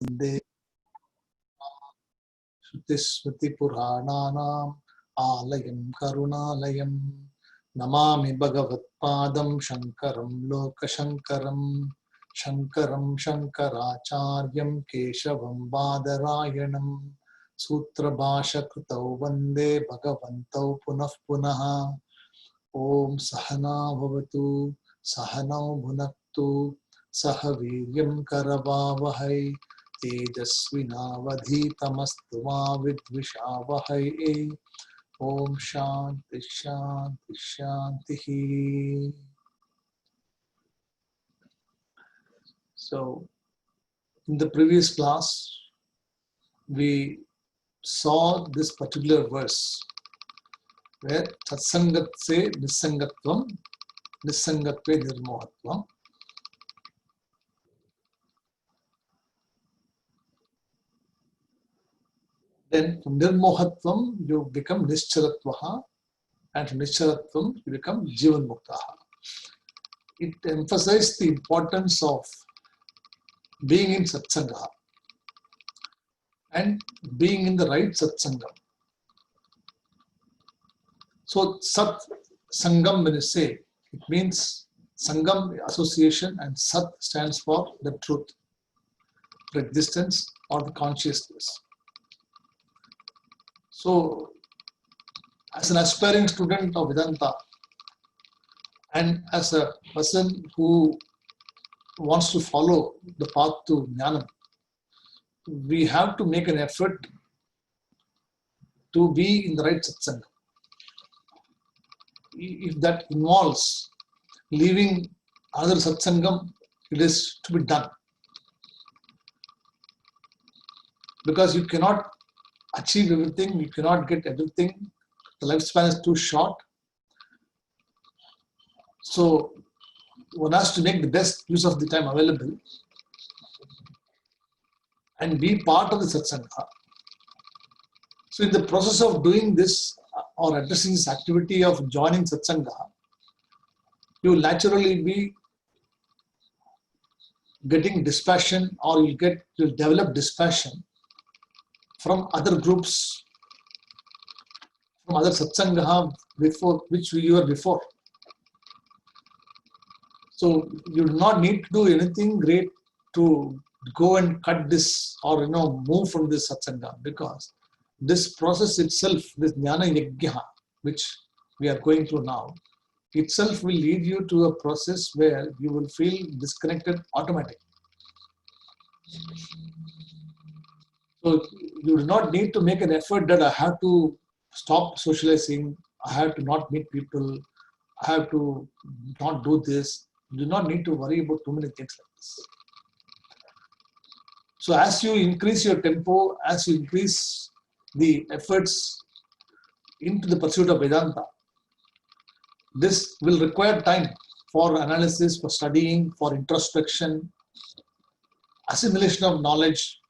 Vande Shrutismritipurananam Alayam Karunalayam Namami Bhagavatpadam Shankaram Lokashankaram Shankaram Shankaracharyam Keshavam Badarayanam Sutra Bhasha Krutau Vande Bhagavantau Punah Punaha Om Sahana Bhavatu Sahanau Bhunaktu Sahaviryam Karavavahai Tejasvinavadhitamastu ma vidvishavahai. Om Shanti Shanti Shanti. So, in the previous class, we saw this particular verse where Satsangat se Nisangatvam, Nisangatve Nirmohatvam. Then from Nirmohatvam, you become Nischaratvaha, and from Nischaratvam, you become Jivan Muktaha. It emphasized the importance of being in Satsanga and being in the right Satsangam. So, Sat Sangam, when you say, it means Sangam association, and Sat stands for the truth, the existence, or the consciousness. So, as an aspiring student of Vedanta and as a person who wants to follow the path to Jnanam, we have to make an effort to be in the right Satsanga. If that involves leaving other Satsangam, it is to be done. Because you cannot achieve everything, you cannot get everything, the lifespan is too short. So one has to make the best use of the time available and be part of the Satsanga. So in the process of doing this or addressing this activity of joining Satsanga, you will naturally be getting dispassion, or you'll develop dispassion from other groups, from other Satsanga before which you were before. So you do not need to do anything great to go and cut this or move from this Satsanga, because this process itself, this Jnana Yajna, which we are going through now, itself will lead you to a process where you will feel disconnected automatically. So you do not need to make an effort that I have to stop socializing, I have to not meet people, I have to not do this. You do not need to worry about too many things like this. So as you increase your tempo, as you increase the efforts into the pursuit of Vedanta, this will require time for analysis, for studying, for introspection, assimilation of knowledge.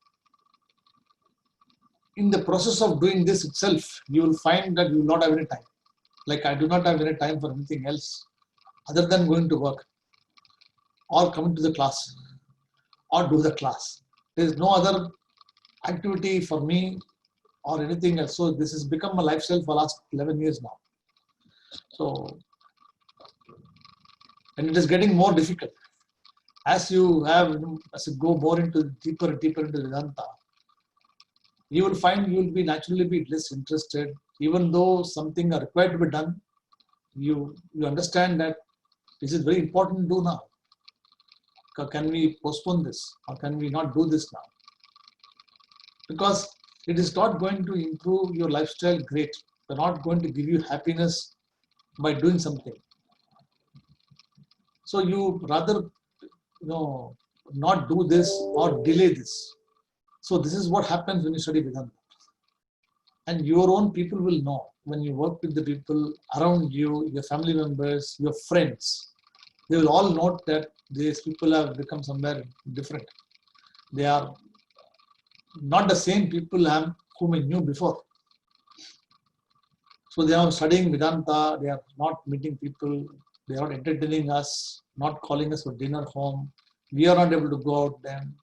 In the process of doing this itself, you will find that you will not have any time. Like I do not have any time for anything else other than going to work or coming to the class or do the class. There is no other activity for me or anything else. So this has become a lifestyle for the last 11 years now. So, and it is getting more difficult. As you go more deeper and deeper into Vedanta, you will find you will be naturally be less interested, even though something are required to be done. You understand that this is very important to do now. Can we postpone this, or can we not do this now? Because it is not going to improve your lifestyle great. They're not going to give you happiness by doing something. So you rather not do this or delay this. So this is what happens when you study Vedanta. And your own people will know when you work with the people around you, your family members, your friends. They will all note that these people have become somewhere different. They are not the same people whom I knew before. So they are studying Vedanta, they are not meeting people, they are not entertaining us, not calling us for dinner home. We are not able to go out then.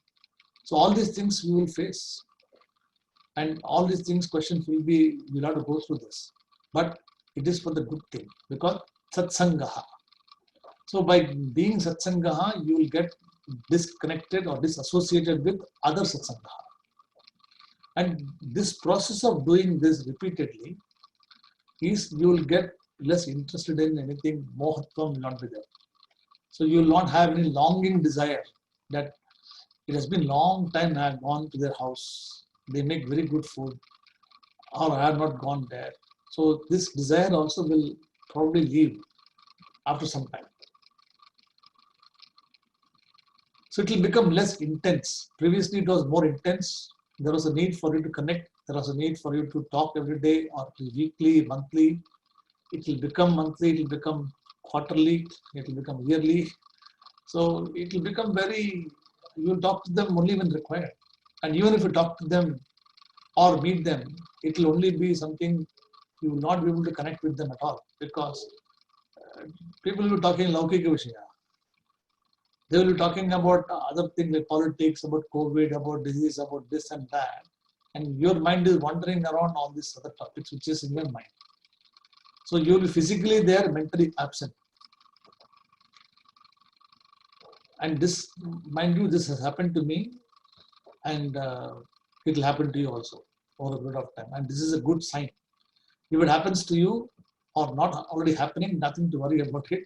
So all these things we will face. And all these things, questions we'll have to go through this. But it is for the good thing, because satsangaha. So by being satsangaha, you will get disconnected or disassociated with other satsangaha. And this process of doing this repeatedly is you will get less interested in anything, mohatvam will not be there. So you will not have any longing desire that it has been long time I have gone to their house. They make very good food, or I have not gone there. So this desire also will probably leave after some time. So it will become less intense. Previously it was more intense. There was a need for you to connect. There was a need for you to talk every day or weekly, monthly. It will become monthly, it will become quarterly, it will become yearly. So it will become very, you will talk to them only when required. And even if you talk to them or meet them, it will only be something you will not be able to connect with them at all, because people will be talking Laukika Vishaya. They will be talking about other things like politics, about COVID, about disease, about this and that. And your mind is wandering around all these other topics which is in your mind. So you will be physically there, mentally absent. And this, mind you, this has happened to me, and it will happen to you also over a period of time. And this is a good sign. If it happens to you or not already happening, nothing to worry about it.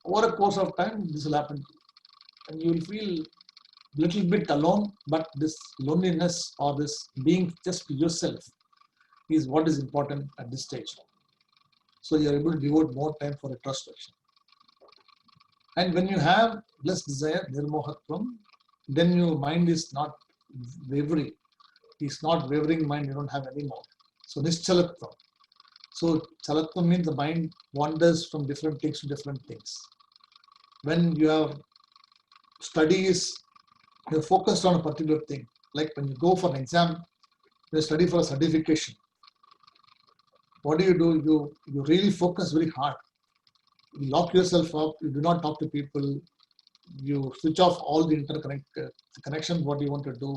Over a course of time, this will happen to you. And you will feel a little bit alone, but this loneliness or this being just yourself is what is important at this stage. So you are able to devote more time for introspection. And when you have less desire, nirmohatvam, then your mind is not wavering. It's not wavering mind, you don't have any more. So nischalatvam. So chalatvam means the mind wanders from different things to different things. When you have studies, you're focused on a particular thing. Like when you go for an exam, you study for a certification. What do? You really focus very hard. You lock yourself up, you do not talk to people, you switch off all the connection, what you want to do,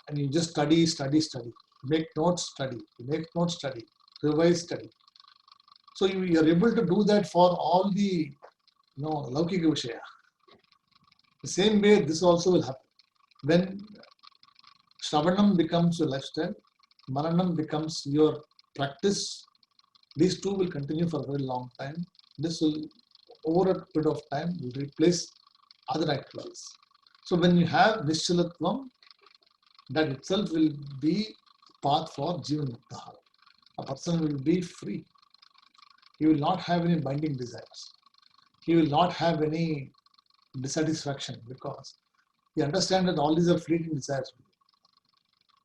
and you just study. Make notes, study. You make notes, study. Revise, study. So you are able to do that for all the Laukika Vishaya. The same way this also will happen. When Shravanam becomes your lifestyle, Maranam becomes your practice, these two will continue for a very long time. This will, over a period of time, will replace other activities. So when you have Nischalatvam, that itself will be path for Jivan Muktaha. A person will be free. He will not have any binding desires. He will not have any dissatisfaction, because he understands that all these are fleeting desires.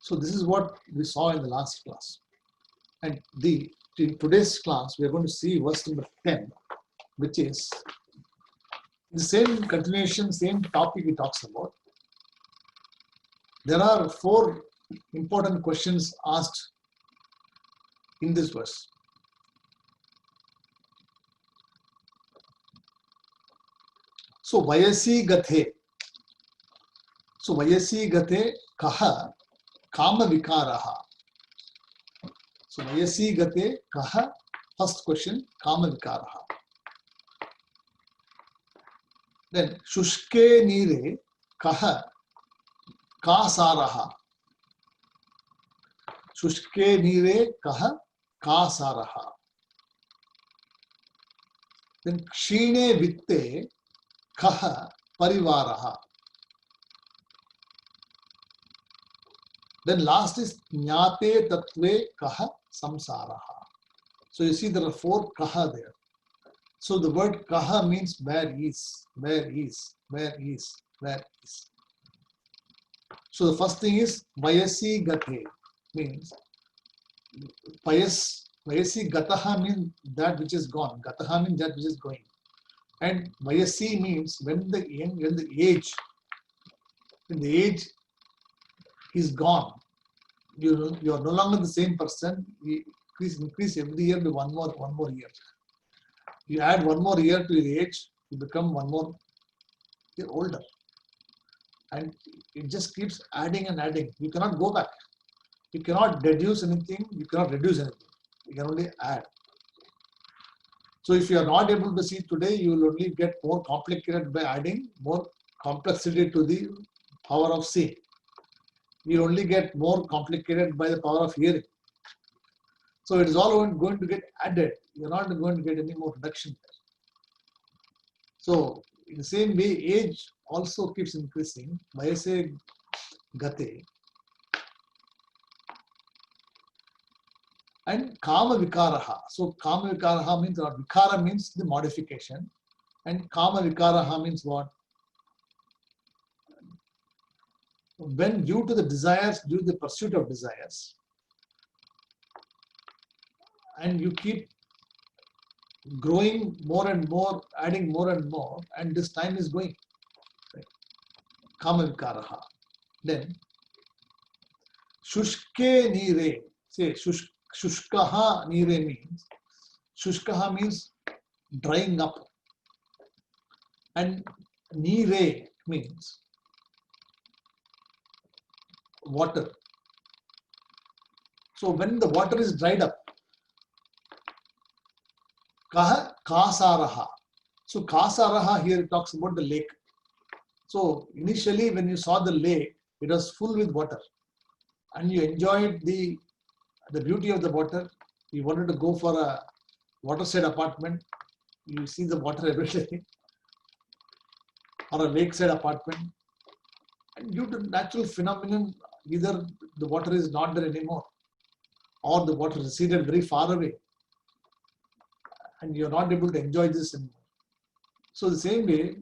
So this is what we saw in the last class. And in today's class, we are going to see verse number 10, which is the same continuation, same topic he talks about. There are 4 important questions asked in this verse. So Vayasi Gathe. So Vayasi Gathe Kaha Kama Vikaraha. So Vayasi Gathe Kaha, first question, Kama Vikaraha. Then Shushke Nire Kaha Kasaraha. Shushke Nire Kaha Kasaraha. Then Kshine Vitte Kaha Parivaraha. Then last is Jnate Tattve Kaha Samsaraha. So you see there are 4 Kaha there. So the word Kaha means where is, where is, where is, where is. So the first thing is Vayasi Gathe, means Vayasi Gataha means that which is gone. Gataha means that which is going. And Vayasi means when the age is gone. You are no longer the same person. We increase every year by one more year. You add one more year to your age, you become one more year older. and it just keeps adding and adding. You cannot go back. You cannot deduce anything. You cannot reduce anything. You can only add. So if you are not able to see today, you will only get more complicated by adding more complexity to the power of seeing. You only get more complicated by the power of hearing. So it is all going to get added. You're not going to get any more reduction there. So in the same way, age also keeps increasing. Vayase gate. And kama vikaraha. So kama vikaraha means what? Vikara means the modification. And kama vikaraha means what? When due to the desires, due to the pursuit of desires, and you keep growing more and more, adding more and more, and this time is going. Right? Kama vikaraha. Then shushke nire. Say shushkaha nire means, shushkaha means drying up, and nire means water. So when the water is dried up, kaha kasaraha. So kasaraha here talks about the lake. So initially when you saw the lake, it was full with water, and you enjoyed the beauty of the water. You wanted to go for a waterside apartment. You see the water every day, or a lakeside apartment. And due to natural phenomenon, either the water is not there anymore, or the water receded very far away, and you're not able to enjoy this anymore. So the same way,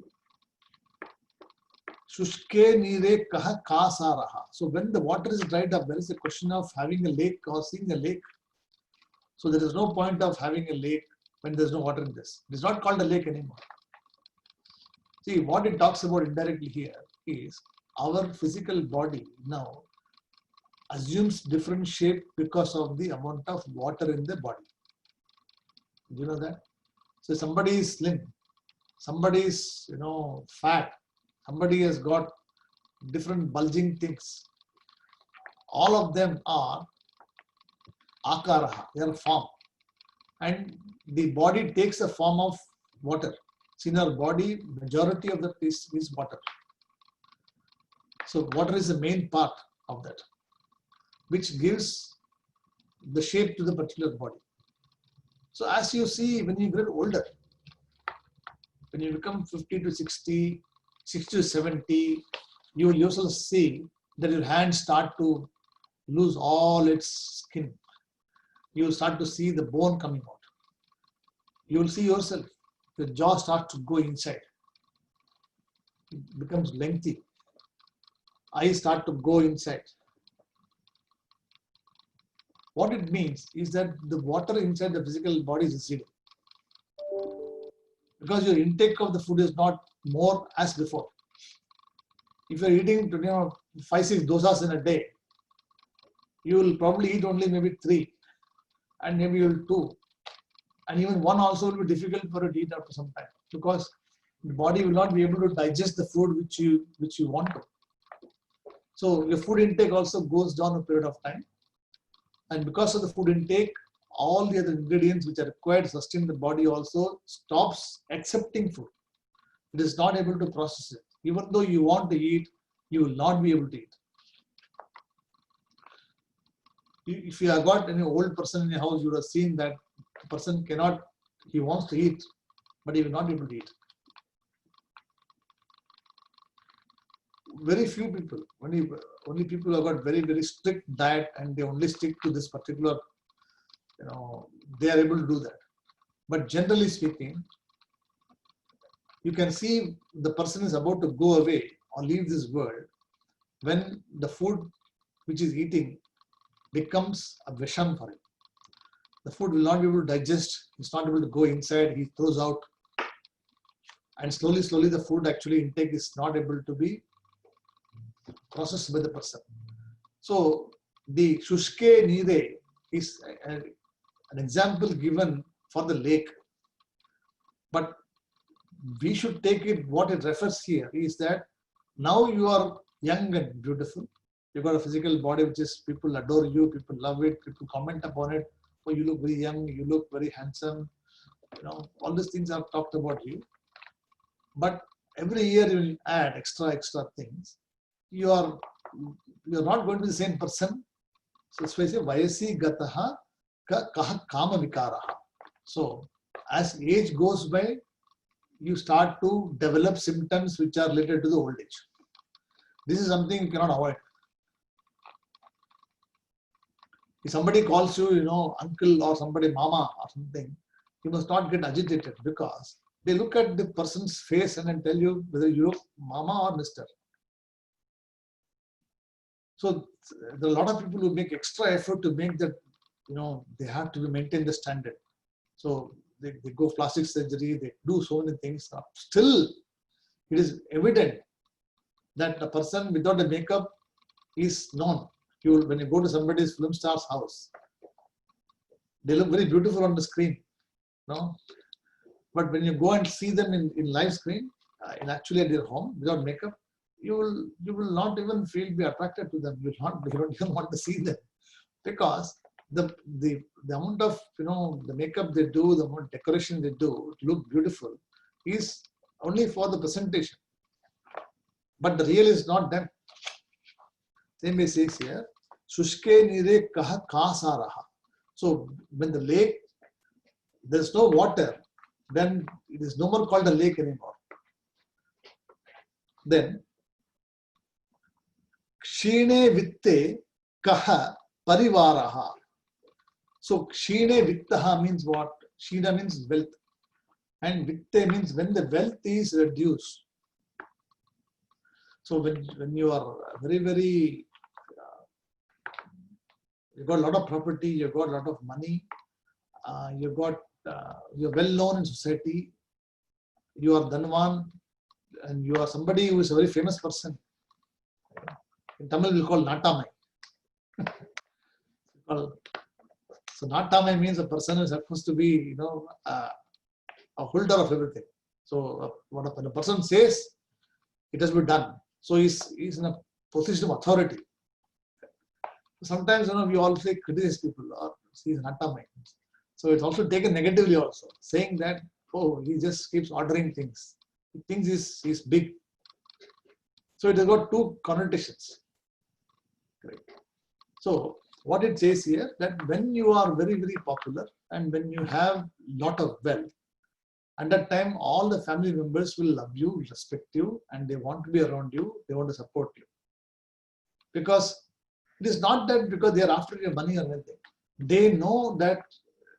shushke nire kaha kasaraha. So when the water is dried up, there is a question of having a lake or seeing a lake. So there is no point of having a lake when there's no water in this. It is not called a lake anymore. See, what it talks about indirectly here is our physical body now assumes different shape because of the amount of water in the body. Do you know that? So somebody is slim, somebody is fat, somebody has got different bulging things. All of them are akaraha, they are form. And the body takes a form of water. See, in our body, majority of that is water. So water is the main part of that, which gives the shape to the particular body. So as you see, when you get older, when you become 50 to 60, 60 to 70, you will also see that your hands start to lose all its skin. You will start to see the bone coming out. You will see yourself, your jaw starts to go inside. It becomes lengthy. Eyes start to go inside. What it means is that the water inside the physical body is receding, because your intake of the food is not more as before. If you're eating 5-6 dosas in a day, you will probably eat only maybe 3, and maybe you'll 2, and even 1 also will be difficult for you to eat after some time, because the body will not be able to digest the food which you want to. So your food intake also goes down a period of time. And because of the food intake, all the other ingredients which are required to sustain the body also stops accepting food. It is not able to process it. Even though you want to eat, you will not be able to eat. If you have got any old person in your house, you would have seen that the person cannot, he wants to eat, but he will not be able to eat. Very few people, only people who have got very, very strict diet and they only stick to this particular, they are able to do that. But generally speaking, you can see the person is about to go away or leave this world when the food which is eating becomes a visham for him. The food will not be able to digest, he's not able to go inside, he throws out. And slowly, slowly the food actually intake is not able to be processed by the person. So the shushke nire is an example given for the lake. But we should take it, what it refers here is that Now you are young and beautiful. You got a physical body which is people adore you, people love it, people comment upon it. Oh, you look very young, you look very handsome. All these things are talked about you. But every year you will add extra things. You're not going to be the same person. So it's why I say vayasi gataha kaha kama vikaraha. So as age goes by, you start to develop symptoms which are related to the old age. This is something you cannot avoid. If somebody calls you, uncle or somebody mama or something, you must not get agitated because they look at the person's face and then tell you whether you look mama or mister. So there are a lot of people who make extra effort to make that, they have to maintain the standard. So they go plastic surgery, they do so many things. Still, it is evident that a person without a makeup is known. When you go to somebody's film star's house, they look very beautiful on the screen, But when you go and see them in live screen, actually at their home without makeup, you will not even be attracted to them. You don't even want to see them because the amount of the makeup they do, the amount of decoration they do to look beautiful is only for the presentation. But the real is not them. Same way says here, Sushke nire kaha kasaraha. So when the lake, there's no water, then it is no more called a lake anymore. Then, Kshine vitte kaha parivaraha. So Kshine vittaha means what? Kshina means wealth. And vitte means when the wealth is reduced. So when you are very, very, you've got a lot of property, you've got a lot of money, you're well known in society, you are Dhanwan, and you are somebody who is a very famous person. In Tamil, we call Natamai. So Natamai means a person who is supposed to be, a holder of everything. So when a person says, it has been done. So he's in a position of authority. Sometimes, we all say criticize people or he's Natamai. So it's also taken negatively also, saying that, oh, he just keeps ordering things. He thinks he's big. So it has got two connotations. Right. So what it says here, that when you are very, very popular and when you have lot of wealth, at that time all the family members will love you, respect you, and they want to be around you, they want to support you. Because it is not that because they are after your money or anything. They know that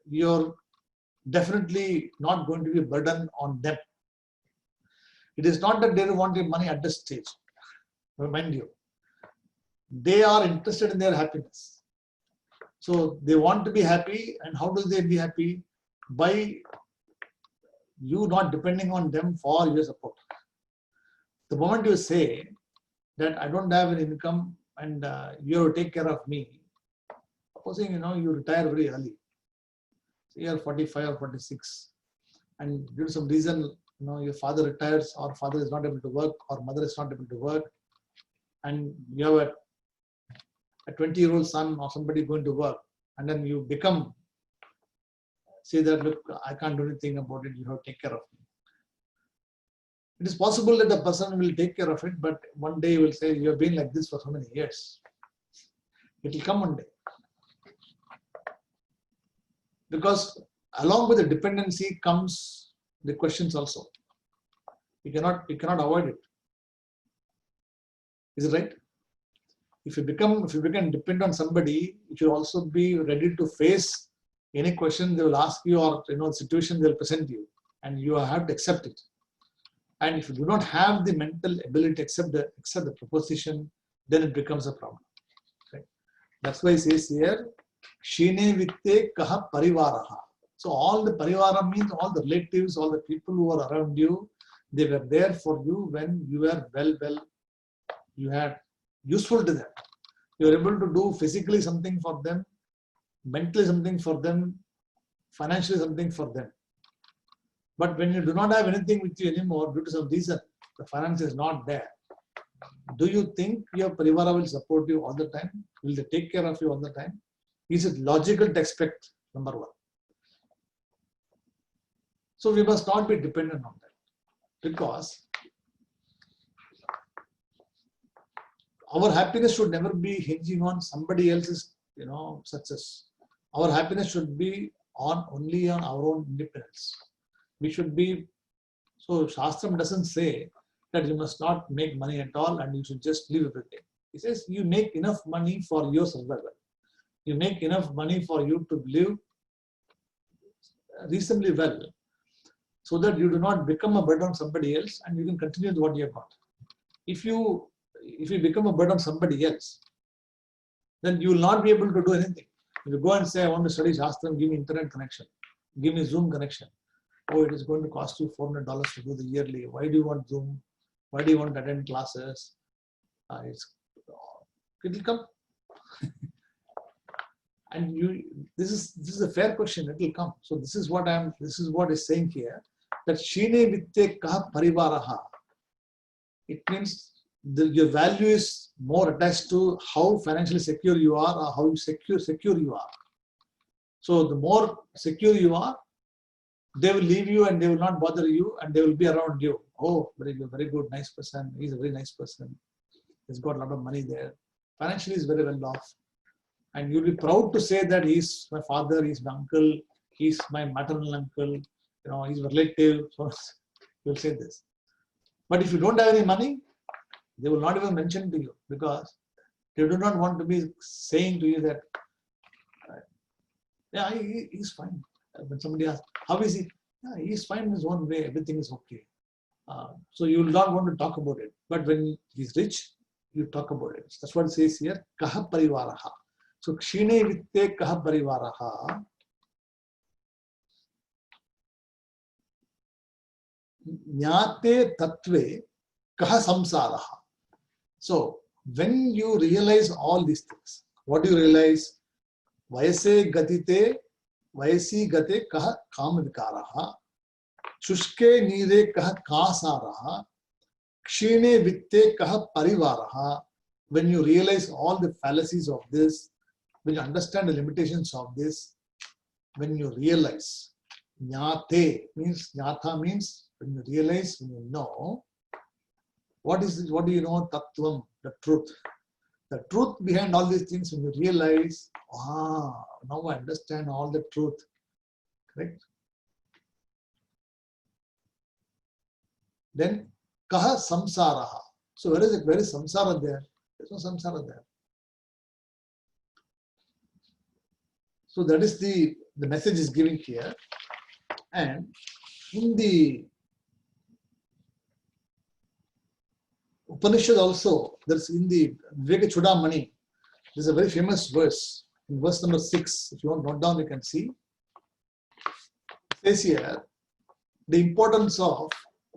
you're definitely not going to be a burden on them. It is not that they don't want your money at this stage. Remind you, they are interested in their happiness. So they want to be happy, and how do they be happy? By you not depending on them for your support. The moment you say that I don't have an income and you have to take care of me, supposing you retire very early, so you are 45 or 46, and due to some reason your father retires, or father is not able to work, or mother is not able to work, and you have a 20-year-old son or somebody going to work, and then you say that, look, I can't do anything about it, you have to take care of me. It is possible that the person will take care of it, but one day you will say, you have been like this for so many years. It will come one day. Because along with the dependency comes the questions also. You cannot avoid it. Is it right? If you become dependent on somebody, you should also be ready to face any question they will ask you, or the situation they will present you, and you have to accept it. And if you do not have the mental ability to accept the proposition, then it becomes a problem. Right? That's why it says here, Shine vitte kaha parivaraha. So all the parivara means all the relatives, all the people who are around you, they were there for you when you were well, you had useful to them. You are able to do physically something for them, mentally something for them, financially something for them. But when you do not have anything with you anymore due to some reason, the finance is not there, Do you think your parivara will support you all the time? Will they take care of you all the time? Is it logical to expect? Number one. So we must not be dependent on that, because our happiness should never be hinging on somebody else's, success. Our happiness should be only on our own independence. We should be. So Shastram doesn't say that you must not make money at all and you should just live every day. He says you make enough money for your survival. You make enough money for you to live reasonably well, so that you do not become a burden on somebody else and you can continue with what you have got. If you become a burden on somebody else, then you will not be able to do anything. If you go and say, I want to study Shastram, give me internet connection, give me Zoom connection. Oh, it is going to cost you $400 to do the yearly. Why do you want Zoom? Why do you want to attend classes? It will come. And this is a fair question. It will come. So this is what is saying here, that Shine Vitte Kaha Parivaraha. It means your value is more attached to how financially secure you are or how secure you are. So the more secure you are, they will leave you and they will not bother you and they will be around you. Oh, very good, nice person. He's a very nice person. He's got a lot of money there. Financially, he's very well off. And you'll be proud to say that he's my father, he's my uncle, he's my maternal uncle, he's a relative. So you'll say this. But if you don't have any money, they will not even mention to you, because they do not want to be saying to you that, yeah, he's fine. When somebody asks, how is he? Yeah, he's fine in his own way. Everything is okay. So you will not want to talk about it. But when he's rich, you talk about it. That's what it says here. Kaha parivaraha. So Kshine Vitte Kaha parivaraha. Jnate Tattve Kaha samsaraha. So when you realize all these things, what do you realize? Vayase gatite Vayasi gate kaha kama vikaraha, shushke nire kaha kasaraha, kshine vitte kaha parivaraha. When you realize all the fallacies of this, when you understand the limitations of this, when you realize, jnate means, jnatha means when you realize, when you know, what is this, what do you know? Tattvam, the truth. The truth behind all these things, when you realize, now I understand all the truth. Correct? Then, kaha samsaraha. So where is it? Where is samsara there? There's no samsara there. So that is the message is giving here. And in the Upanishad also, there's in the Viveka Chudamani, there's a very famous verse, in verse number 6. If you want to note down, you can see. It says here, the importance of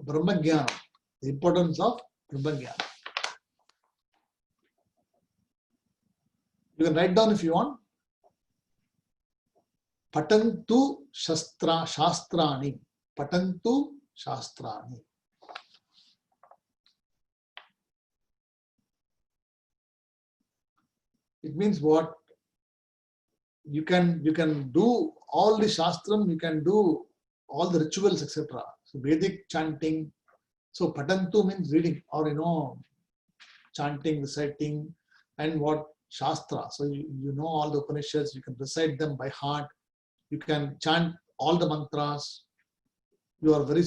Brahmajnana. The importance of Brahmajnana. You can write down if you want. Patantu shastrani. Patantu shastrani. It means what? You can do all the shastram, you can do all the rituals, etc. So Vedic chanting. So patantu means reading, or chanting, reciting, and what? Shastra. So you know all the Upanishads, you can recite them by heart, you can chant all the mantras, you are very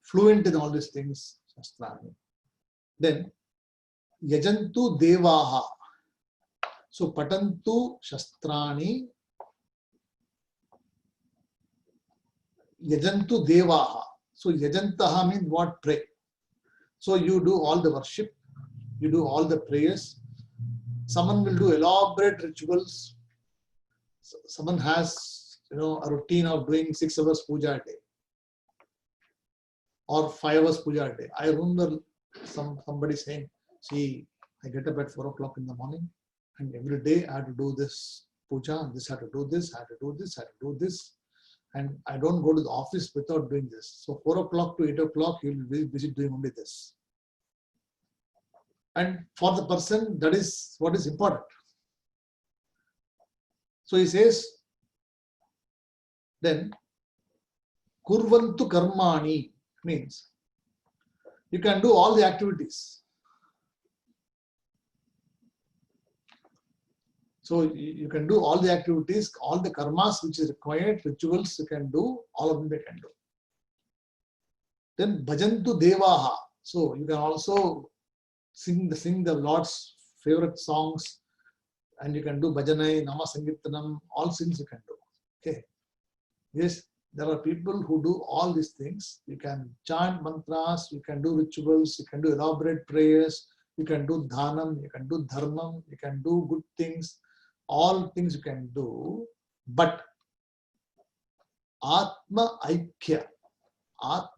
fluent in all these things. Shastrani. Then yajantu devaha. So patantu shastrani yajantu devaha. So yajantaha means what? Pray. So you do all the worship, you do all the prayers. Someone will do elaborate rituals. Someone has a routine of doing 6 hours puja a day or 5 hours puja a day. I remember somebody saying, see, I get up at 4 o'clock in the morning, and every day I have to do this puja, this I have to do this, I have to do this, I have to do this. And I don't go to the office without doing this. So 4 o'clock to 8 o'clock, he will be busy doing only this. And for the person, that is what is important. So he says, then, kurvantu karmani means you can do all the activities. So you can do all the activities, all the karmas which is required, rituals you can do, all of them they can do. Then bhajantu devaha. So you can also sing the Lord's favorite songs, and you can do bhajanai, nama sankirtanam, all things you can do. Okay. Yes, there are people who do all these things. You can chant mantras, you can do rituals, you can do elaborate prayers, you can do dhanam, you can do dharmam, you can do good things, all things you can do. But Atma Aikya, I'll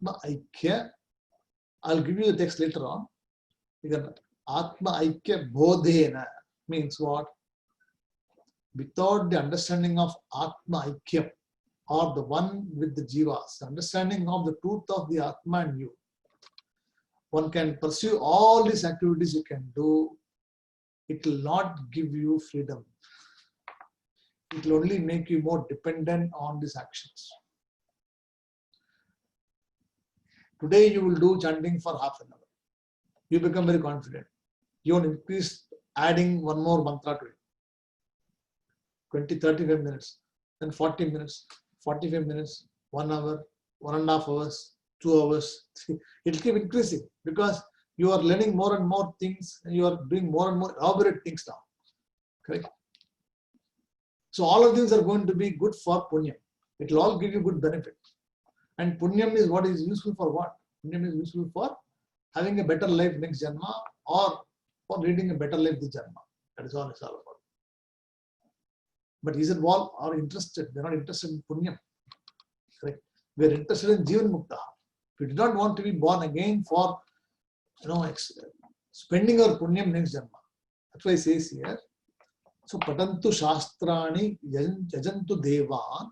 give you the text later on. Because Atma Aikya Bodhena means what? Without the understanding of Atma Aikya, or the one with the jivas, the understanding of the truth of the Atma and you, one can pursue all these activities you can do. It will not give you freedom. It will only make you more dependent on these actions. Today you will do chanting for half an hour. You become very confident. You want to increase adding one more mantra to it. 20, 35 minutes, then 40 minutes, 45 minutes, 1 hour, 1.5 hours, 2 hours. It will keep increasing because you are learning more and more things and you are doing more and more elaborate things now. Correct? So all of these are going to be good for punyam. It will all give you good benefit. And punyam is what is useful for what? Punyam is useful for having a better life next janma or for leading a better life this janma. That is all it's all about. But is it all are interested? They're not interested in punyam. Correct? We're interested in jivan mukta. We do not want to be born again for spending our punyam next janma. That's why it says here. So patantu shastrani yajantu devan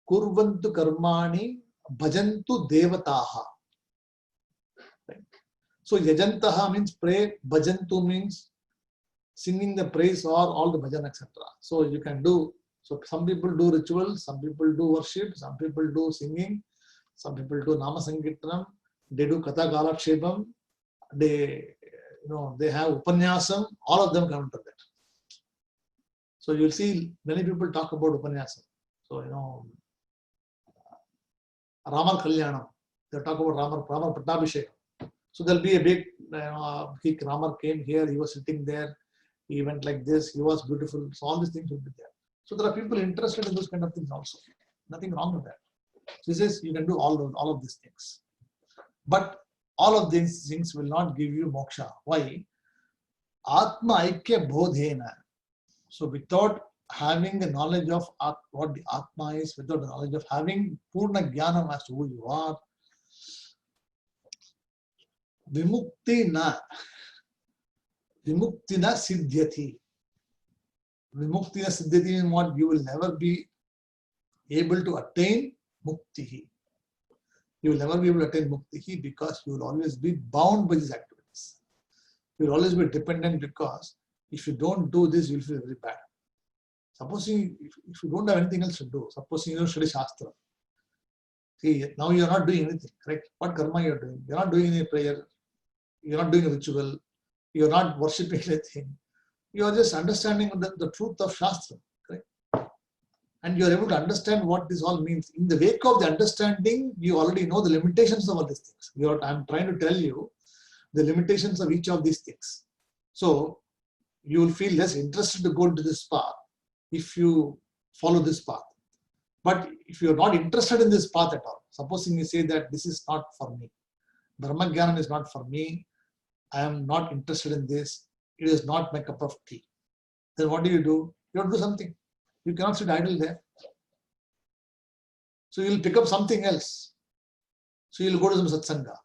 kurvantu karmani bhajantu devataha. Right? So yajantaha means pray, bhajantu means singing the praise or all the bhajan, etc. So you can do, so some people do rituals, some people do worship, some people do singing, some people do nama sankirtanam, they do katha galakshepam, they have upanyasam, all of them come into that. So you'll see many people talk about upanyasam. So Ramar Kalyanam, they talk about Ramar Pattabhishekam. So there'll be a big, Ramar came here, he was sitting there, he went like this, he was beautiful. So all these things will be there. So there are people interested in those kind of things also. Nothing wrong with that. So he says you can do all of these things. But all of these things will not give you moksha. Why? Atma Aikya Bodhena. So without having the knowledge of what the Atma is, without the knowledge of having Purna Jnanam as to who you are, Vimukti na siddhyati. Vimukti na siddhyati means what? You will never be able to attain muktihi. You will never be able to attain muktihi because you will always be bound by these activities. You will always be dependent because if you don't do this, you will feel very bad. Supposing if you don't have anything else to do, supposing you don't study Shastra. See, now you are not doing anything, correct? What karma you are doing? You are not doing any prayer. You are not doing a ritual. You are not worshipping anything. You are just understanding the truth of Shastra, correct? And you are able to understand what this all means. In the wake of the understanding, you already know the limitations of all these things. I'm trying to tell you the limitations of each of these things. So you will feel less interested to go into this path if you follow this path. But if you are not interested in this path at all, supposing you say that this is not for me, Brahma Jnanam is not for me, I am not interested in this, it is not my cup of tea. Then what do? You have to do something. You cannot sit idle there. So you will pick up something else. So you will go to some satsanga.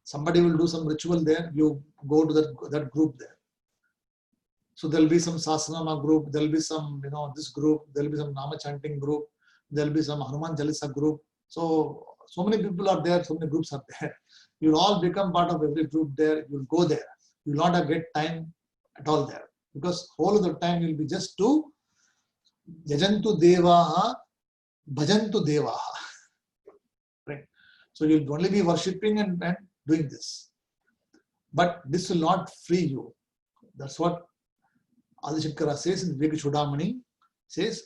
Somebody will do some ritual there, you go to that group there. So there will be some Sahasranama group, there will be some, this group, there will be some Nama chanting group, there will be some Hanuman Chalisa group. So many people are there, so many groups are there. You will all become part of every group there, you will go there. You will not have get time at all there. Because whole of the time will be just to yajantu devaha, bhajantu devaha. Right? So you will only be worshipping and doing this. But this will not free you. That's what Adi Shankara says in Viveka Chudamani, says,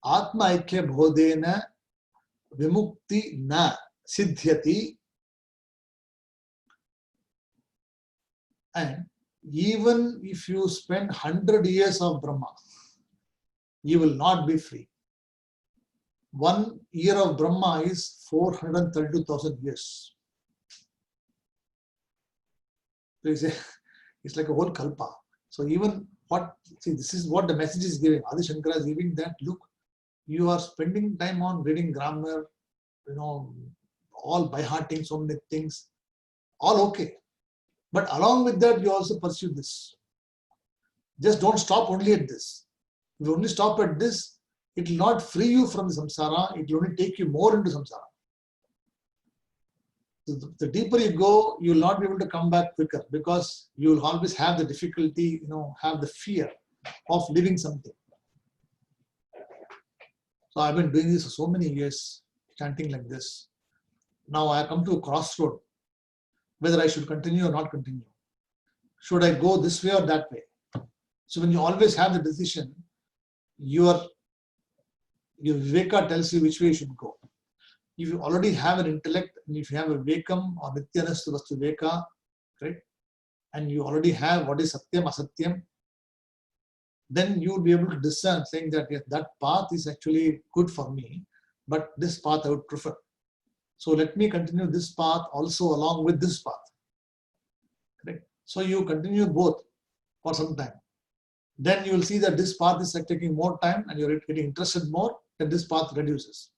Atma Aikya Bodhena Vimukti Na Siddhyati. And even if you spend 100 years of Brahma, you will not be free. 1 year of Brahma is 432,000 years. So it's like a whole kalpa. So even this is what the message is giving. Adi Shankara is giving that, look, you are spending time on reading grammar, all by hearting so many things, all okay. But along with that, you also pursue this. Just don't stop only at this. If you only stop at this, it will not free you from the samsara, it will only take you more into samsara. The deeper you go, you will not be able to come back quicker because you will always have the difficulty, have the fear of leaving something. So I've been doing this for so many years, chanting like this. Now I come to a crossroad, whether I should continue or not continue. Should I go this way or that way? So when you always have the decision, your viveka tells you which way you should go. If you already have an intellect, and if you have a vekam or nityanastha vastu veka, right, and you already have what is satyam, asatyam, then you will be able to discern, saying that yes, that path is actually good for me, but this path I would prefer. So let me continue this path also along with this path. Correct? So you continue both for some time. Then you will see that this path is taking more time and you're getting interested more, then this path reduces.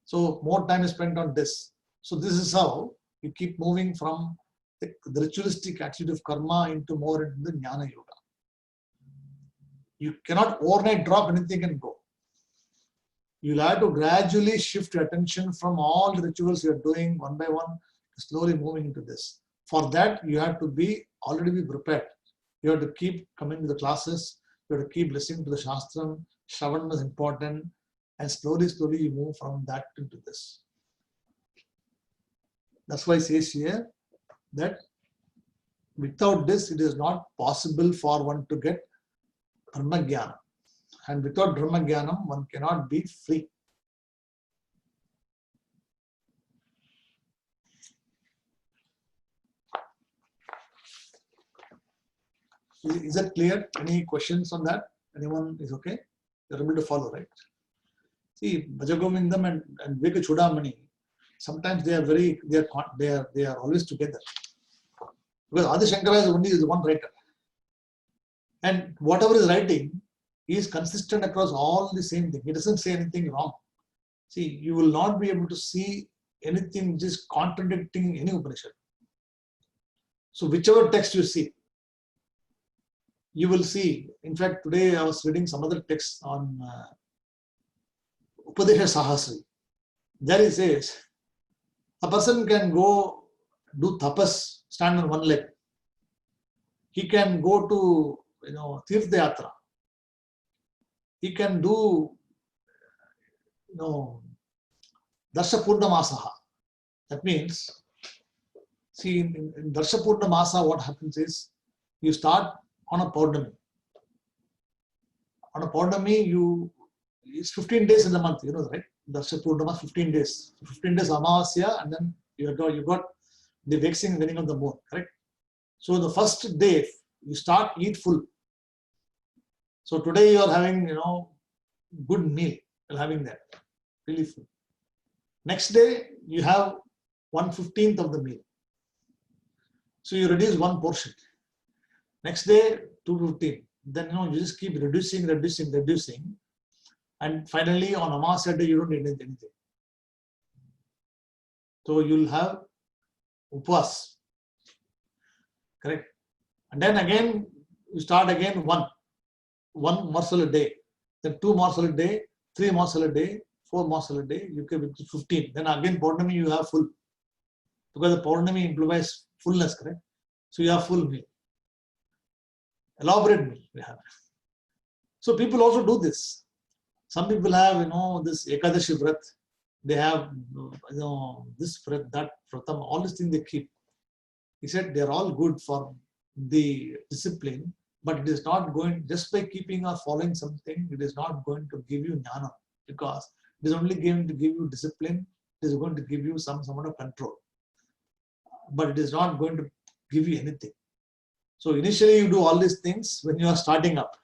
So more time is spent on this. So this is how you keep moving from the ritualistic attitude of karma into more into the jnana yoga. You cannot overnight drop anything and go. You'll have to gradually shift your attention from all the rituals you're doing one by one, slowly moving into this. For that, you have to already be prepared. You have to keep coming to the classes. You have to keep listening to the Shastram. Shravan is important. And slowly you move from that into this. That's why it says here that without this, it is not possible for one to get Brahma Jnana. And without Brahma Jnanam, one cannot be free. Is that clear? Any questions on that? Anyone is okay? You're able to follow, right? See, Bhajagovindam and Viveka Chudamani, sometimes they are always together. Because Adi Shankara is one writer. And whatever is writing is consistent across all the same thing. He doesn't say anything wrong. See, you will not be able to see anything just contradicting any Upanishad. So whichever text you see, you will see. In fact, today I was reading some other text on Upadesha Sahasri. There it says, a person can go do tapas, stand on one leg. He can go to, Tirtha Yatra. He can do, Darsha Purnamasaha. That means, see, in Darsha Purnamasa, what happens is, you start on a Purnami. On a Purnami, it's 15 days in the month, right? Darsha Purnama, 15 days. 15 days Amavasya, and then you got the waxing waning of the moon, correct? So the first day, you eat full. So today you are having, good meal. You're having that, really full. Next day, you have 1/15 of the meal. So you reduce one portion. Next day, 2/15. Then, you just keep reducing. And finally, on Amavasya day, you don't eat anything. So you'll have Upas. Correct? And then again, you start again one morsel a day, then 2 morsel a day, 3 morsel a day, 4 morsel a day, you can be 15. Then again, Purnami, you have full. Because the Purnami implies fullness, correct? So you have full meal. elaborate meal we have. So people also do this. Some people have, this Ekadashi Vrat. They have, this Vrat, that Vratam, all these things they keep. He said they're all good for the discipline, but it is not going, just by keeping or following something, it is not going to give you jnana, because it is only going to give you discipline, it is going to give you some amount of control, but it is not going to give you anything. So initially you do all these things when you are starting up,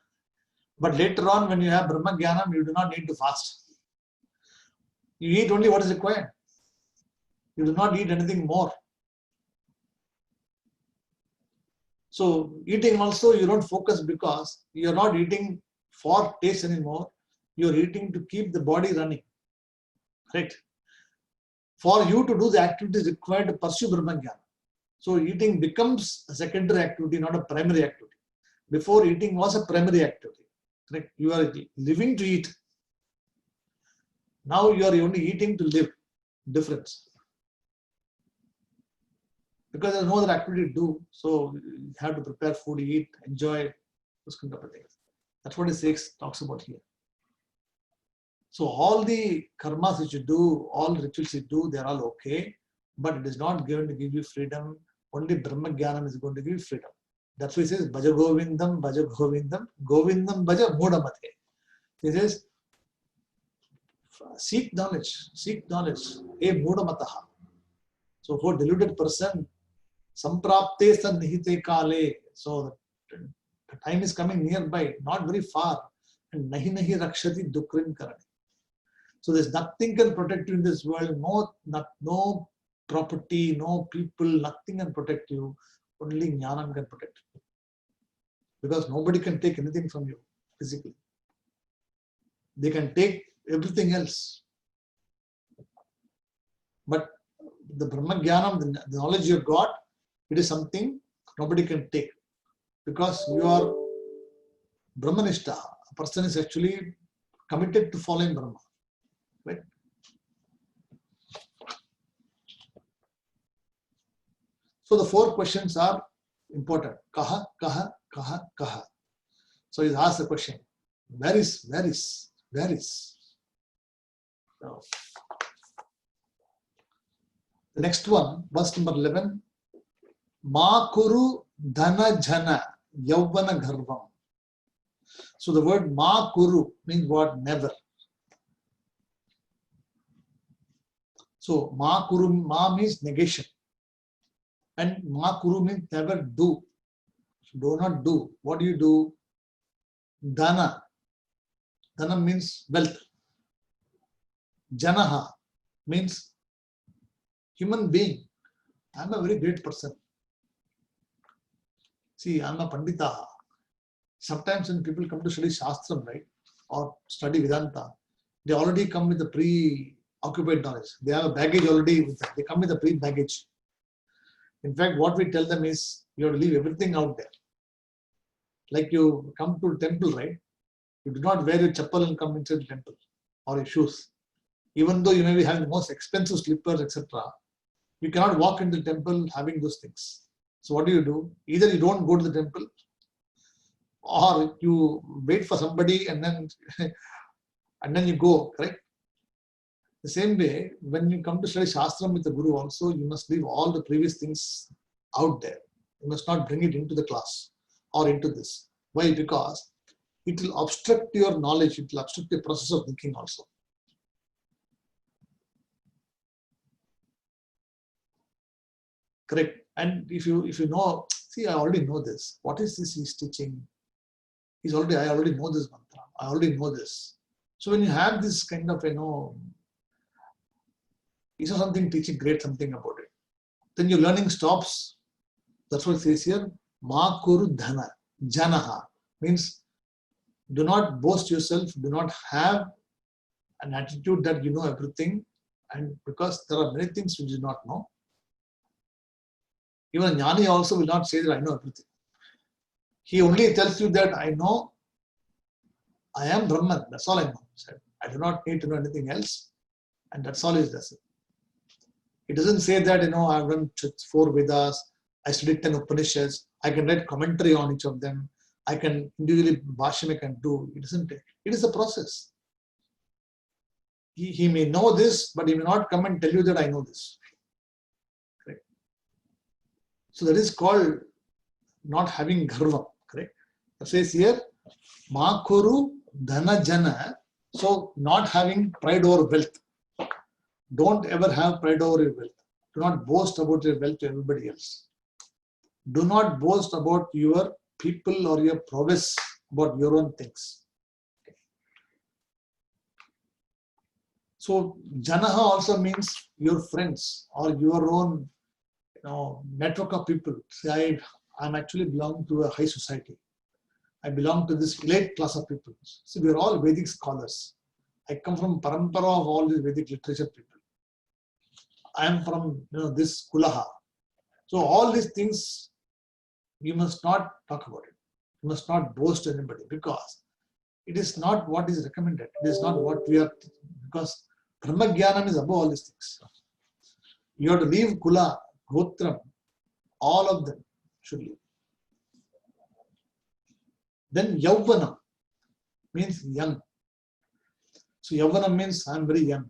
but later on when you have Brahma Jnanam, you do not need to fast. You eat only what is required. You do not eat anything more. So eating also, you don't focus because you're not eating for taste anymore. You're eating to keep the body running. Right? For you to do the activities required to pursue Brahma Jnana. So eating becomes a secondary activity, not a primary activity. Before, eating was a primary activity. Correct? You are living to eat. Now you are only eating to live. Difference. Because there's no other activity to do, so you have to prepare food, eat, enjoy, those kind of things. That's what it talks about here. So all the karmas which you do, all rituals you do, they're all okay, but it is not going to give you freedom. Only Brahma Jnanam is going to give you freedom. That's why it says, Bhaja Govindam, Bhaja Govindam, Govindam Bhaja Mudamate. It says, seek knowledge, e Mudamataha. So for deluded person, Samprapte Nihite Kale. So the time is coming nearby, not very far. And Nahi Nahi Rakshati Dukrin Karani. So there's nothing can protect you in this world. No property, no people, nothing can protect you. Only Jnanam can protect you. Because nobody can take anything from you physically. They can take everything else. But the Brahma Jnanam, the knowledge you have got, it is something nobody can take. Because you are Brahmanishta. A person is actually committed to following Brahma. Right? So the 4 questions are important. Kaha, kaha, kaha, kaha. So he asks the question, where is? So, the next one, verse number 11. Ma kuru dhana jhana yavvana gharvam. So the word ma kuru means what? Never. So ma kuru, ma means negation. And ma kuru means never do. Do not do. What do you do? Dhana. Dhana means wealth. Janaha means human being. I am a very great person. See, I am a Pandita. Sometimes when people come to study Shastram, right, or study Vedanta, they already come with a pre-occupied knowledge. They have a baggage already with them. They come with a pre-baggage. In fact, what we tell them is, you have to leave everything out there. Like you come to the temple, right? You do not wear your chappal and come inside the temple, or your shoes. Even though you may be having the most expensive slippers, etc., you cannot walk into the temple having those things. So what do? Either you don't go to the temple, or you wait for somebody and then you go, correct? The same way, when you come to study Shastram with the Guru also, you must leave all the previous things out there. You must not bring it into the class or into this. Why? Because it will obstruct your knowledge, it will obstruct the process of thinking also. Correct. And if you know, see, I already know this. What is this he's teaching? I already know this mantra. I already know this. So when you have this kind of, you saw something teaching great something about it, then your learning stops. That's what it says here. Ma kuru dhana. Janaha means do not boast yourself. Do not have an attitude that you know everything. And because there are many things which you do not know. Even a jnani also will not say that I know everything. He only tells you that I know, I am Brahman. That's all I know. I do not need to know anything else. And that's all he does. He doesn't say that, I've done 4 Vedas, I studied 10 Upanishads, I can write commentary on each of them, I can individually, Bhashyam I can do. It isn't. It is a process. He may know this, but he may not come and tell you that I know this. Correct. So that is called not having garva. Correct. It says here, Ma kuru dhana jana. So not having pride over wealth. Don't ever have pride over your wealth. Do not boast about your wealth to everybody else. Do not boast about your people or your prowess about your own things. So Janaha also means your friends or your own network of people. Say, I'm actually belong to a high society. I belong to this elite class of people. So we are all Vedic scholars. I come from parampara of all these Vedic literature people. I am from this Kulaha. So all these things, you must not talk about it. You must not boast anybody because it is not what is recommended. It is not what we are, because Brahma Jnanam is above all these things. You have to leave Kula, Gotram, all of them should leave. Then Yavvanam means young. So Yavvanam means I am very young.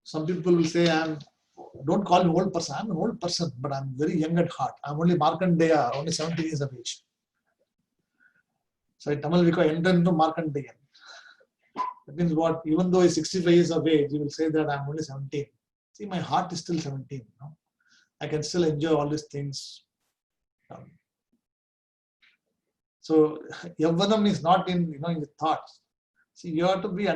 Some people will say don't call me old person. I'm an old person, but I'm very young at heart. I'm only Markandeya, only 70 years of age. So in Tamil we call enter into Markandeya. That means what? Even though he's 65 years of age, he will say that I'm only 17. See, my heart is still 17. I can still enjoy all these things. So Yavvanam is not in your thoughts. See, you have to be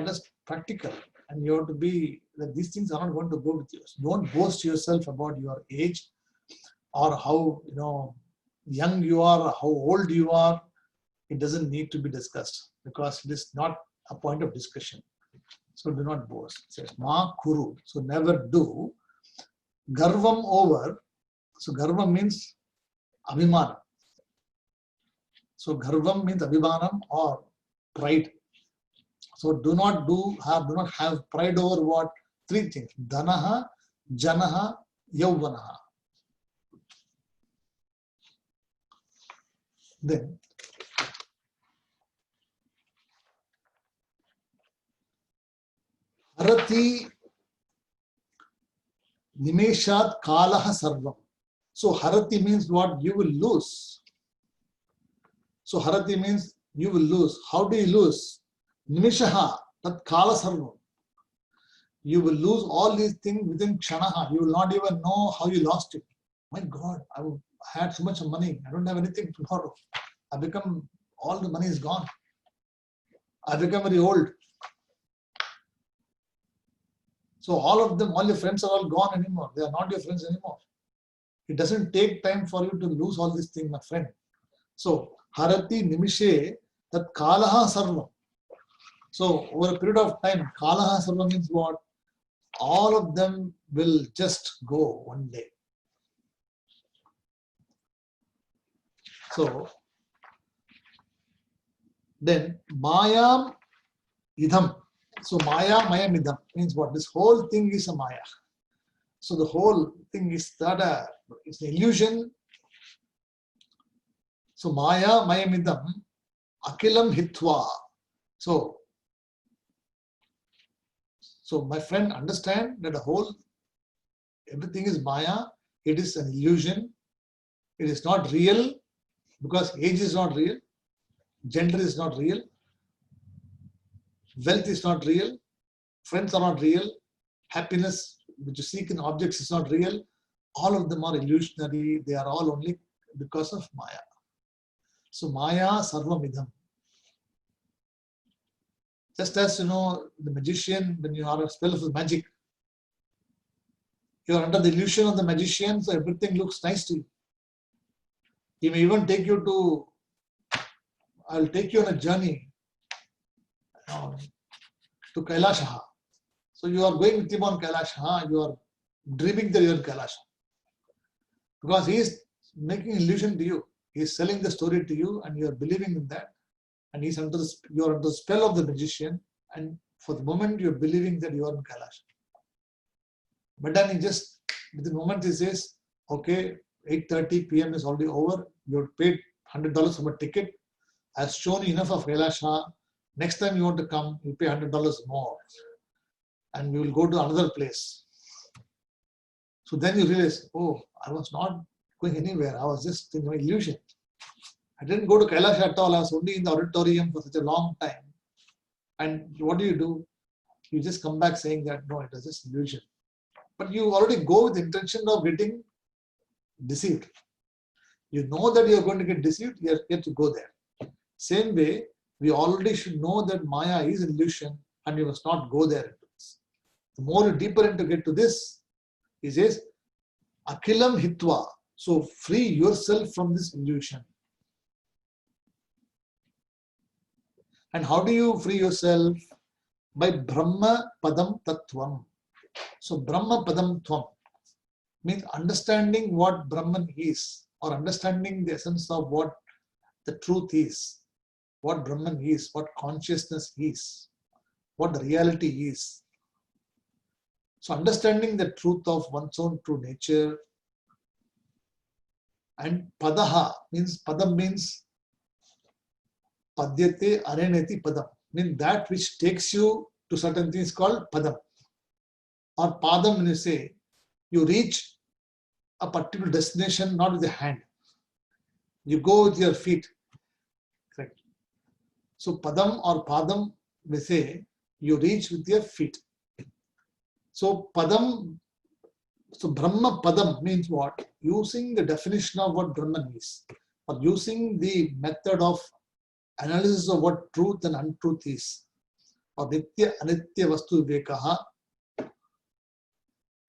practical, and you have to be that these things are not going to go with you. So don't boast yourself about your age or how young you are, or how old you are. It doesn't need to be discussed because it is not a point of discussion. So do not boast. It says Ma Kuru. So never do. Garvam over. So Garvam means Abhimanam. So Garvam means Abhimanam or pride. So do not have pride over what? Three things. Dhanaha, Janaha, Yavvanaha. Then Harati Nimeshat Kalaha Sarvam. So Harati means what? You will lose. So Harati means you will lose. How do you lose? Nimeshaha Tat Kala Sarvam. You will lose all these things within Kshanaha. You will not even know how you lost it. My God, I had so much money. I don't have anything tomorrow. All the money is gone. I become very old. So all of them, all your friends are all gone anymore. They are not your friends anymore. It doesn't take time for you to lose all these things, my friend. So Harati Nimishe Tat Kalaha Sarvam. So over a period of time, Kalaha Sarvam means what? All of them will just go one day. So then Mayam Idham. So Maya, Mayam Idham means what? This whole thing is a Maya. So the whole thing is that it's an illusion. So Maya, Mayam Idham, Akilam Hitva. So my friend, understand that everything is Maya. It is an illusion. It is not real because age is not real. Gender is not real. Wealth is not real. Friends are not real. Happiness, which you seek in objects, is not real. All of them are illusionary. They are all only because of Maya. So Maya Sarvamidham. Just as the magician, when you are a spell of magic, you are under the illusion of the magician, so everything looks nice to you. He may even take you to, I'll take you on a journey to Kailasha. So you are going with him on Kailasha, you are dreaming that you are in Kailasha. Because he is making illusion to you. He is selling the story to you and you are believing in that. And you are under the spell of the magician, and for the moment you are believing that you are in Kailash. But then with the moment he says, okay, 8:30 p.m. is already over, you have paid $100 from a ticket. I've shown you enough of Kailasha. Next time you want to come, you pay $100 more. And we will go to another place. So then you realize, oh, I was not going anywhere. I was just in my illusion. I didn't go to Kailash at all. I was only in the auditorium for such a long time. And what do? You just come back saying that, no, it was just illusion. But you already go with the intention of getting deceived. You know that you are going to get deceived, you have to go there. Same way, we already should know that Maya is an illusion and you must not go there. The more deeper into get to this, he says, Akilam Hitva. So free yourself from this illusion. And how do you free yourself? By Brahma Padam Tattvam. So Brahma Padam Tvam means understanding what Brahman is, or understanding the essence of what the truth is, what Brahman is, what consciousness is, what the reality is. So understanding the truth of one's own true nature. And Padaha means, Padam means Padyate Areneti Padam, means that which takes you to certain things called Padam. Or Padam, when you say, you reach a particular destination not with the hand. You go with your feet. Correct. So Padam or Padam, we say, you reach with your feet. So Padam, so Brahma Padam means what? Using the definition of what Brahman is, or using the method of analysis of what truth and untruth is, or Nitya Anitya Vastu Vivekaha,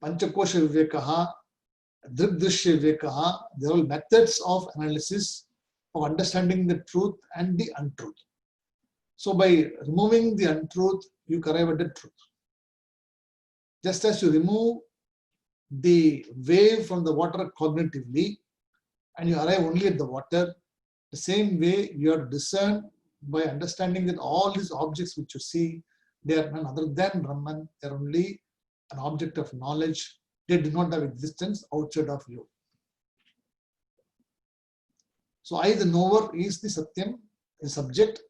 Panchakosha Vivekaha, Drigdrishya Vivekaha. They are all methods of analysis of understanding the truth and the untruth. So by removing the untruth, you arrive at the truth. Just as you remove the wave from the water cognitively and you arrive only at the water, the same way you are discerned by understanding that all these objects which you see, they are none other than Brahman. They are only an object of knowledge. They do not have existence outside of you. So I, the knower, is the Satyam, the subject,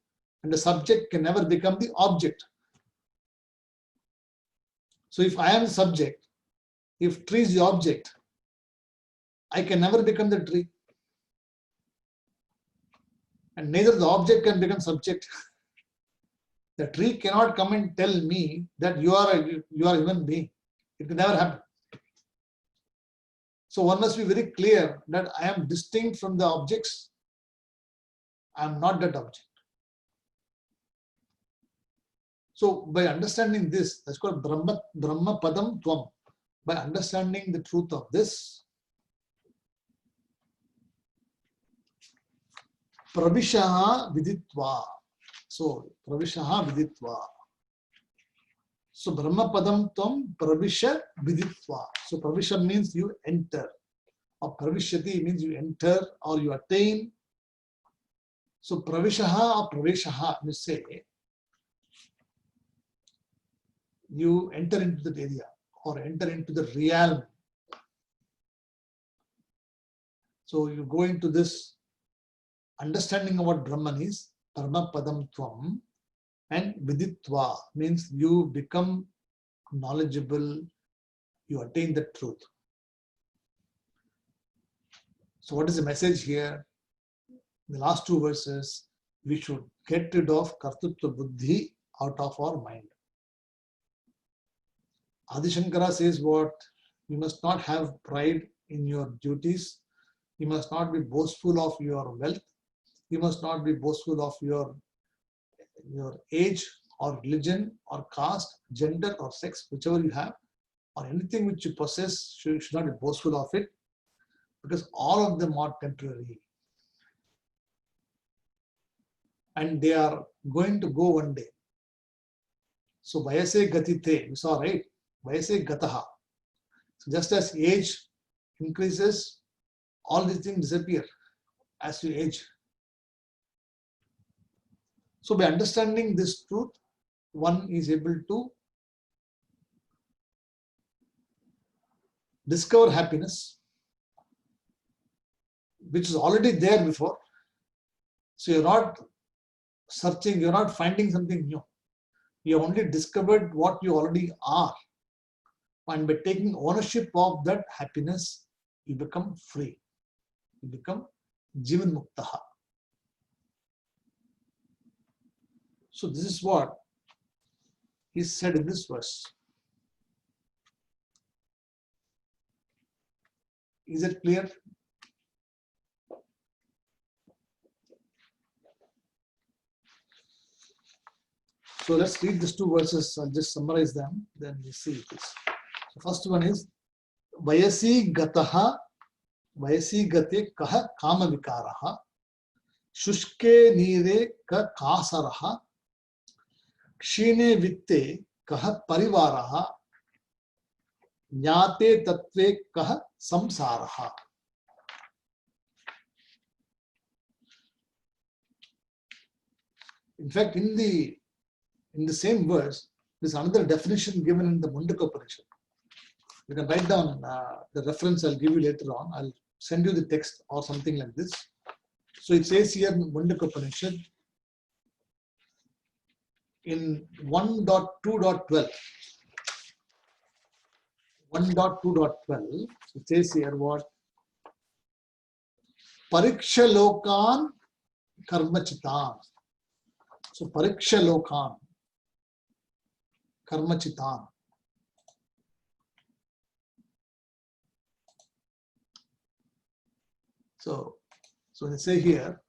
and the subject can never become the object. So if I am the subject, if tree is the object, I can never become the tree. And neither the object can become subject. The tree cannot come and tell me that you are a human being. It can never happen. So one must be very clear that I am distinct from the objects. I am not that object. So by understanding this, that's called Brahma Padam Tvam. By understanding the truth of this, Pravishaha Viditva. So Pravishaha Viditva. So Brahma Padam Tvam Pravisha Viditva. So Pravisha means you enter. Or Pravishyati means you enter or you attain. So Pravishaha or Praveshaha, you say, you enter into the area or enter into the realm. So you go into this understanding of what Brahman is, Brahma Padam Tvam, and Viditva means you become knowledgeable, you attain the truth. So what is the message here? In the last two verses, we should get rid of Kartritva Buddhi out of our mind. Adi Shankara says what? You must not have pride in your duties. You must not be boastful of your wealth. You must not be boastful of your age or religion or caste, gender or sex, whichever you have, or anything which you possess, you should not be boastful of it, because all of them are temporary. And they are going to go one day. So Vayase Gatite, you saw, right? Vayase Gataha. So just as age increases, all these things disappear as you age. So by understanding this truth, one is able to discover happiness, which is already there before. So you're not searching, you're not finding something new. You have only discovered what you already are. And by taking ownership of that happiness, you become free. You become Jivan Muktaha. So this is what is said in this verse. Is it clear? So let's read these two verses. I'll just summarize them. Then we see this. The first one is Vayasi Gataha, Vayasi Gate Kaha Kama Vikaraha, Shushke Nire Ka Kasaraha, Kshine Vitte Kaha Parivaraha, Nyate Tatve Kaha Samsaraha. In fact, in the same verse, there's another definition given in the Mundaka Upanishad. You can write down the reference I'll give you later on. I'll send you the text or something like this. So it says here in Mundaka Upanishad in 1.2.12. 1.2.12, it says here what? Pariksha Lokan Karmachitan. So Pariksha Lokan Karmachitan. So they say here,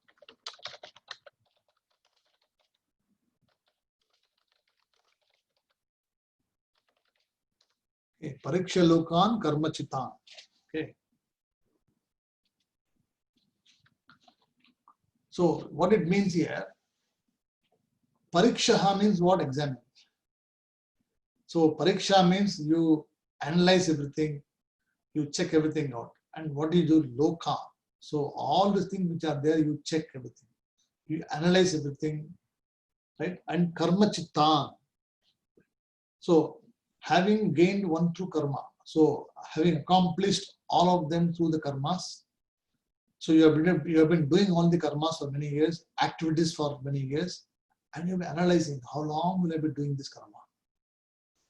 okay, Pariksha Lokan Karmachitan. Okay. So what it means here, Pariksha means what? Examine. So Pariksha means you analyze everything, you check everything out. And what do you do? Loka. So all the things which are there, you check everything. You analyze everything, right? And karma chittan. So having gained one through karma, so having accomplished all of them through the karmas, so you have been doing all the karmas for many years, activities for many years, and you've been analyzing how long will I be doing this karma?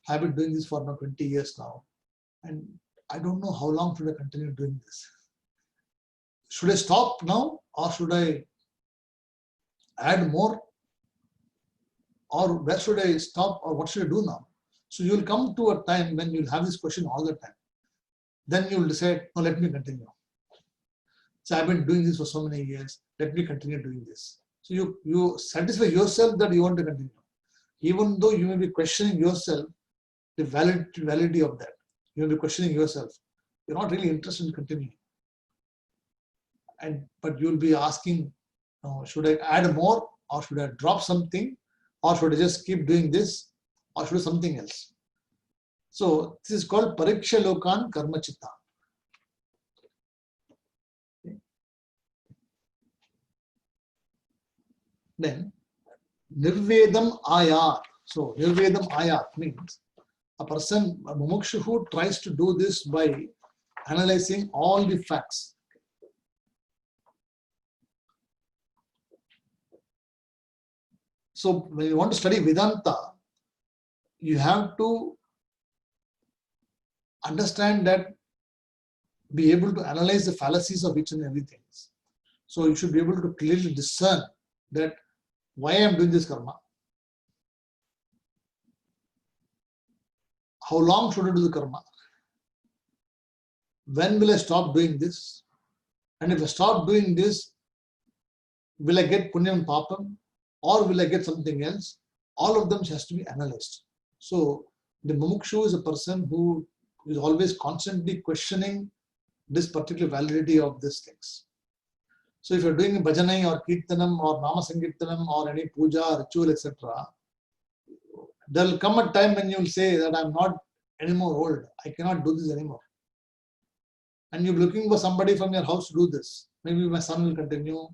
I've been doing this for now 20 years now, and I don't know how long should I continue doing this. Should I stop now, or should I add more, or where should I stop, or what should I do now? So you will come to a time when you'll have this question all the time. Then you will decide, no, let me continue. So I've been doing this for so many years, let me continue doing this. So you satisfy yourself that you want to continue. Even though you may be questioning yourself, the validity of that. You may be questioning yourself. You're not really interested in continuing. But you'll be asking, should I add more, or should I drop something, or should I just keep doing this, or should I do something else? So this is called Pariksha Lokan Karma Chitta. Okay. Then Nirvedam Ayat. So Nirvedam Ayat means a person, a mumukshu who tries to do this by analyzing all the facts. So when you want to study Vedanta, you have to understand that, be able to analyze the fallacies of each and everything. So you should be able to clearly discern that why I am doing this karma, how long should I do the karma, when will I stop doing this, and if I stop doing this, will I get punyam papam, or will I get something else? All of them has to be analyzed. So the mumukshu is a person who is always constantly questioning this particular validity of these things. So if you're doing bhajanai or kirtanam or nama sankirtanam or any puja, ritual, etc., there will come a time when you will say that I'm not anymore old. I cannot do this anymore. And you're looking for somebody from your house to do this. Maybe my son will continue,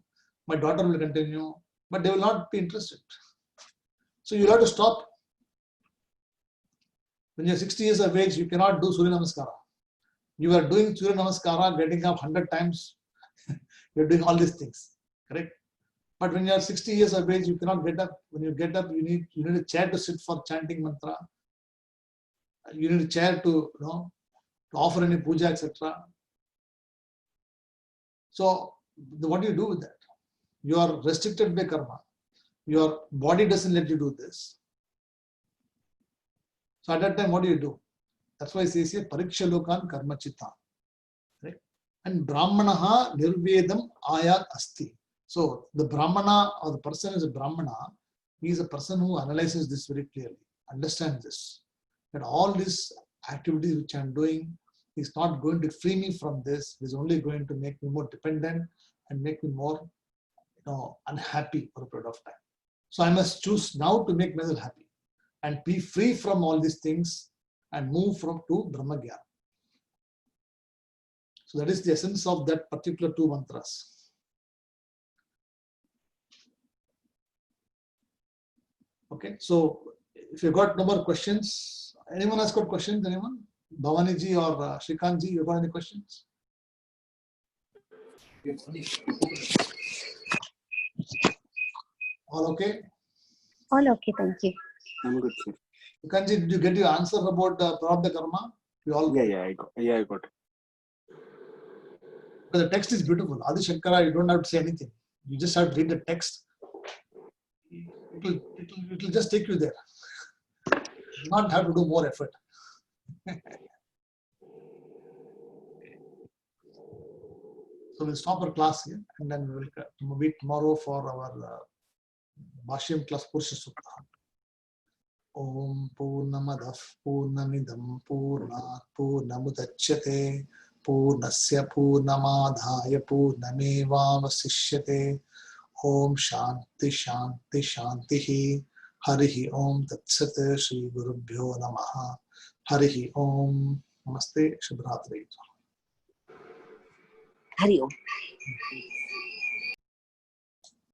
my daughter will continue, but they will not be interested. So you'll have to stop. When you're 60 years of age, you cannot do Surya Namaskara. You are doing Surya Namaskara, getting up 100 times. You're doing all these things, correct? But when you are 60 years of age, you cannot get up. When you get up, you need a chair to sit for chanting mantra. You need a chair to to offer any puja, etc. So what do you do with that? You are restricted by karma. Your body doesn't let you do this. So at that time, what do? That's why it says here, pariksha lokan karma chitta. Right? And brahmanaha nirvedam ayat asti. So the brahmana or the person is a brahmana. He is a person who analyzes this very clearly, understands this. That all these activities which I am doing is not going to free me from this. It is only going to make me more dependent and make me more unhappy for a period of time. So I must choose now to make myself happy and be free from all these things and move to Brahma Jnana. So that is the essence of that particular two mantras. Okay, so if you got no more questions, anyone has got questions? Anyone? Bhavani ji or Shrikant ji, you got any questions? All okay? All okay, thank you. I'm good, sir. Shrikant ji, did you get your answer about Prarabdha Karma? I got it. But the text is beautiful. Adi Shankara, you don't have to say anything. You just have to read the text. It will just take you there. You not have to do more effort. So we'll stop our class here and then we will meet tomorrow for our Bhashyam class Purusha Sukta. Om Purnamadah Purnamidam Purnat Purnamudachyate Purnasya Purnamadhaya Purnamevavasishyate. Om Shanti Shanti Shantihi. Harihi Om Tatsate Shri Gurubhyo Namaha. Harihi Om. Namaste. Shubhratri. Hari Om.